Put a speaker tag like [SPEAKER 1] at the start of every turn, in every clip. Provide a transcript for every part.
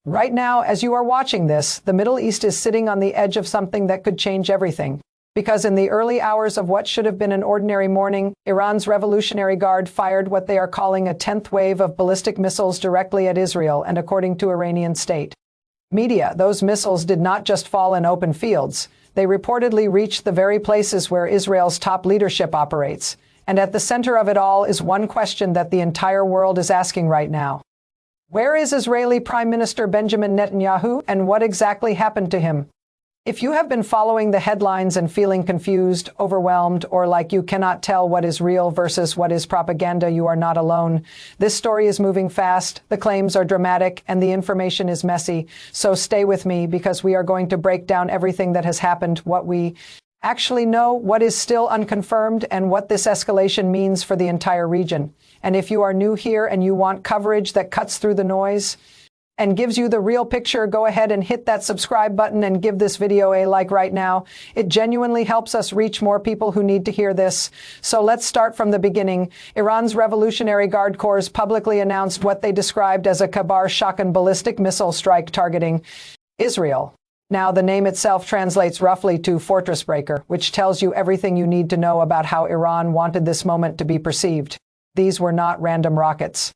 [SPEAKER 1] Right now, as you are watching this, the Middle East is sitting on the edge of something that could change everything. Because in the early hours of what should have been an ordinary morning, Iran's Revolutionary Guard fired what they are calling a 10th wave of ballistic missiles directly at Israel, and according to Iranian state media, those missiles did not just fall in open fields. They reportedly reached the very places where Israel's top leadership operates. And at the center of it all is one question that the entire world is asking right now. Where is Israeli Prime Minister Benjamin Netanyahu, and what exactly happened to him? If you have been following the headlines and feeling confused, overwhelmed, or like you cannot tell what is real versus what is propaganda, you are not alone. This story is moving fast, the claims are dramatic, and the information is messy. So stay with me, because we are going to break down everything that has happened, what we actually know, what is still unconfirmed, and what this escalation means for the entire region. And if you are new here and you want coverage that cuts through the noise and gives you the real picture, go ahead and hit that subscribe button and give this video a like right now. It genuinely helps us reach more people who need to hear this. So let's start from the beginning. Iran's Revolutionary Guard Corps publicly announced what they described as a Kabar Shakan ballistic missile strike targeting Israel. Now, the name itself translates roughly to fortress breaker, which tells you everything you need to know about how Iran wanted this moment to be perceived. These were not random rockets.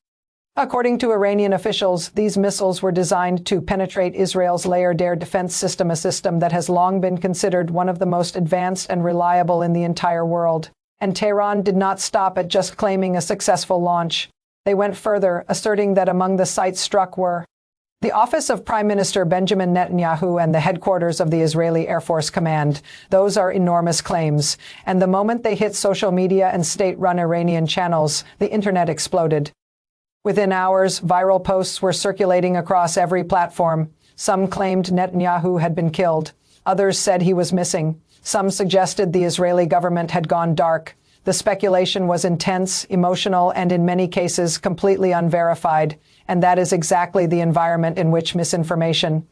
[SPEAKER 1] According to Iranian officials, these missiles were designed to penetrate Israel's layered air defense system, a system that has long been considered one of the most advanced and reliable in the entire world. And Tehran did not stop at just claiming a successful launch. They went further, asserting that among the sites struck were the office of Prime Minister Benjamin Netanyahu and the headquarters of the Israeli Air Force Command. Those are enormous claims. And the moment they hit social media and state-run Iranian channels, the internet exploded. Within hours, viral posts were circulating across every platform. Some claimed Netanyahu had been killed. Others said he was missing. Some suggested the Israeli government had gone dark. The speculation was intense, emotional, and in many cases completely unverified. And that is exactly the environment in which misinformation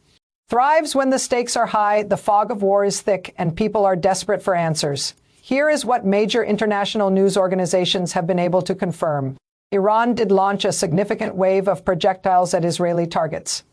[SPEAKER 1] thrives. When the stakes are high, the fog of war is thick, and people are desperate for answers. Here is what major international news organizations have been able to confirm. Iran did launch a significant wave of projectiles at Israeli targets.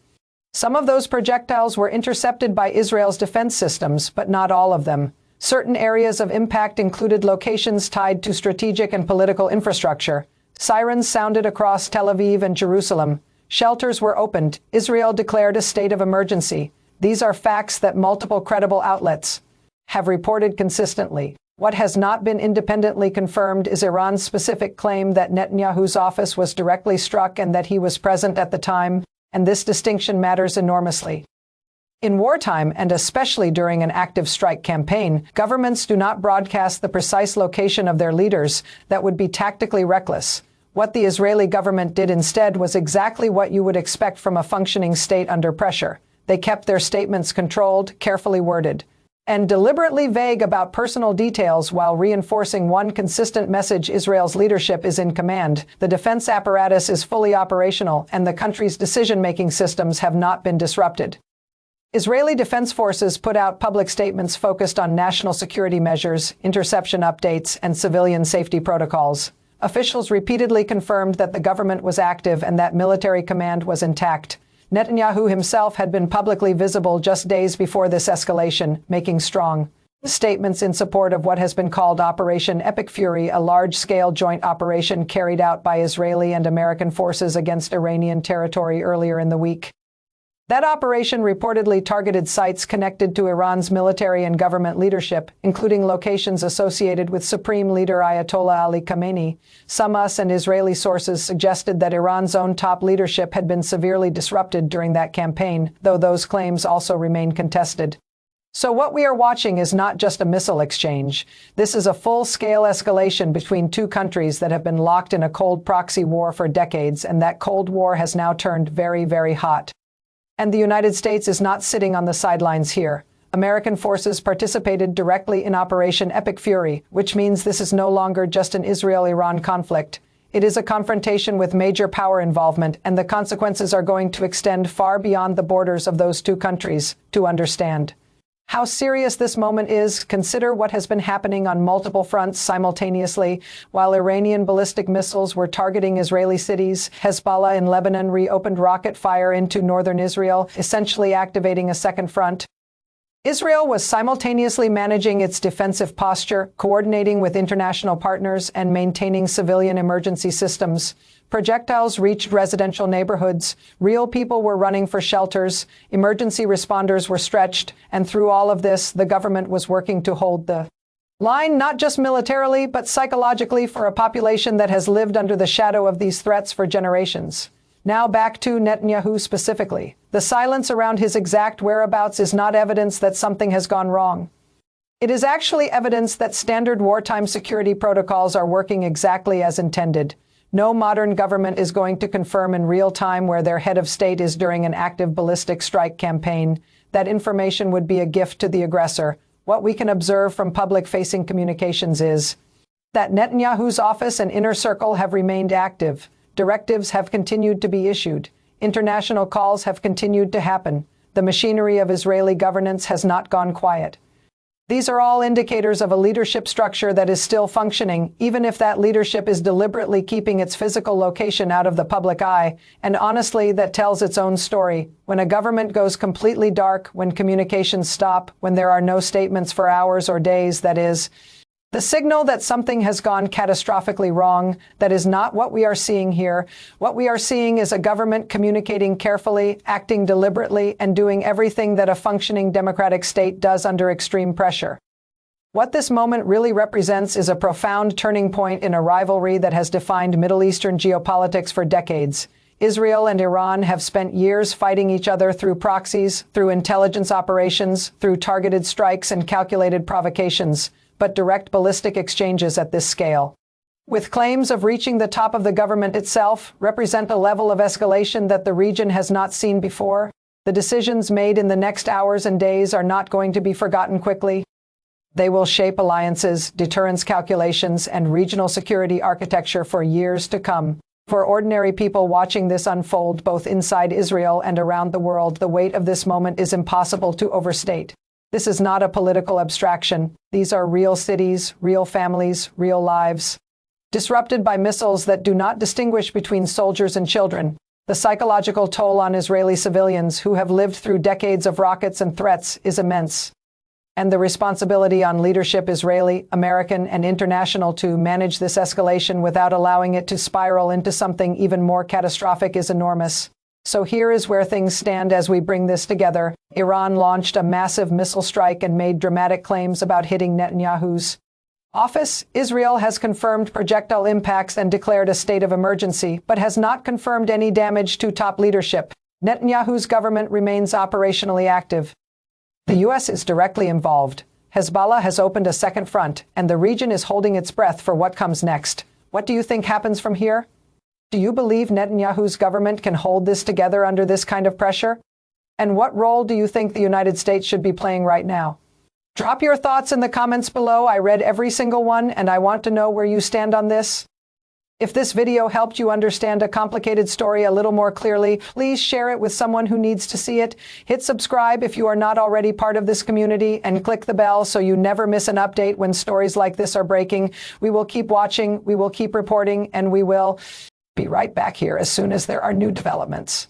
[SPEAKER 1] Some of those projectiles were intercepted by Israel's defense systems, but not all of them. Certain areas of impact included locations tied to strategic and political infrastructure. Sirens sounded across Tel Aviv and Jerusalem. Shelters were opened. Israel declared a state of emergency. These are facts that multiple credible outlets have reported consistently. What has not been independently confirmed is Iran's specific claim that Netanyahu's office was directly struck and that he was present at the time, and this distinction matters enormously. In wartime, and especially during an active strike campaign, governments do not broadcast the precise location of their leaders. That would be tactically reckless. What the Israeli government did instead was exactly what you would expect from a functioning state under pressure. They kept their statements controlled, carefully worded, and deliberately vague about personal details while reinforcing one consistent message: Israel's leadership is in command, the defense apparatus is fully operational, and the country's decision-making systems have not been disrupted. Israeli defense forces put out public statements focused on national security measures, interception updates, and civilian safety protocols. Officials repeatedly confirmed that the government was active and that military command was intact. Netanyahu himself had been publicly visible just days before this escalation, making strong statements in support of what has been called Operation Epic Fury, a large-scale joint operation carried out by Israeli and American forces against Iranian territory earlier in the week. That operation reportedly targeted sites connected to Iran's military and government leadership, including locations associated with Supreme Leader Ayatollah Ali Khamenei. Some US and Israeli sources suggested that Iran's own top leadership had been severely disrupted during that campaign, though those claims also remain contested. So what we are watching is not just a missile exchange. This is a full-scale escalation between two countries that have been locked in a cold proxy war for decades, and that Cold War has now turned very, very hot. And the United States is not sitting on the sidelines here. American forces participated directly in Operation Epic Fury, which means this is no longer just an Israel-Iran conflict. It is a confrontation with major power involvement, and the consequences are going to extend far beyond the borders of those two countries. To understand How serious this moment is, consider what has been happening on multiple fronts simultaneously. While Iranian ballistic missiles were targeting Israeli cities, Hezbollah in Lebanon reopened rocket fire into northern Israel, essentially activating a second front. Israel was simultaneously managing its defensive posture, coordinating with international partners, and maintaining civilian emergency systems. Projectiles reached residential neighborhoods, real people were running for shelters, emergency responders were stretched, and through all of this, the government was working to hold the line not just militarily, but psychologically for a population that has lived under the shadow of these threats for generations. Now back to Netanyahu specifically. The silence around his exact whereabouts is not evidence that something has gone wrong. It is actually evidence that standard wartime security protocols are working exactly as intended. No modern government is going to confirm in real time where their head of state is during an active ballistic strike campaign. That information would be a gift to the aggressor. What we can observe from public-facing communications is that Netanyahu's office and inner circle have remained active. Directives have continued to be issued. International calls have continued to happen. The machinery of Israeli governance has not gone quiet. These are all indicators of a leadership structure that is still functioning, even if that leadership is deliberately keeping its physical location out of the public eye, and honestly, that tells its own story. When a government goes completely dark, when communications stop, when there are no statements for hours or days, that is the signal that something has gone catastrophically wrong. That is not what we are seeing here. What we are seeing is a government communicating carefully, acting deliberately, and doing everything that a functioning democratic state does under extreme pressure. What this moment really represents is a profound turning point in a rivalry that has defined Middle Eastern geopolitics for decades. Israel and Iran have spent years fighting each other through proxies, through intelligence operations, through targeted strikes and calculated provocations, but direct ballistic exchanges at this scale, with claims of reaching the top of the government itself, represent a level of escalation that the region has not seen before. The decisions made in the next hours and days are not going to be forgotten quickly. They will shape alliances, deterrence calculations, and regional security architecture for years to come. For ordinary people watching this unfold both inside Israel and around the world, the weight of this moment is impossible to overstate. This is not a political abstraction. These are real cities, real families, real lives, disrupted by missiles that do not distinguish between soldiers and children. The psychological toll on Israeli civilians who have lived through decades of rockets and threats is immense. And the responsibility on leadership, Israeli, American, and international, to manage this escalation without allowing it to spiral into something even more catastrophic is enormous. So here is where things stand as we bring this together. Iran launched a massive missile strike and made dramatic claims about hitting Netanyahu's office. Israel has confirmed projectile impacts and declared a state of emergency, but has not confirmed any damage to top leadership. Netanyahu's government remains operationally active. The U.S. is directly involved. Hezbollah has opened a second front, and the region is holding its breath for what comes next. What do you think happens from here? Do you believe Netanyahu's government can hold this together under this kind of pressure? And what role do you think the United States should be playing right now? Drop your thoughts in the comments below. I read every single one, and I want to know where you stand on this. If this video helped you understand a complicated story a little more clearly, please share it with someone who needs to see it. Hit subscribe if you are not already part of this community, and click the bell so you never miss an update when stories like this are breaking. We will keep watching, we will keep reporting, and we will be right back here as soon as there are new developments.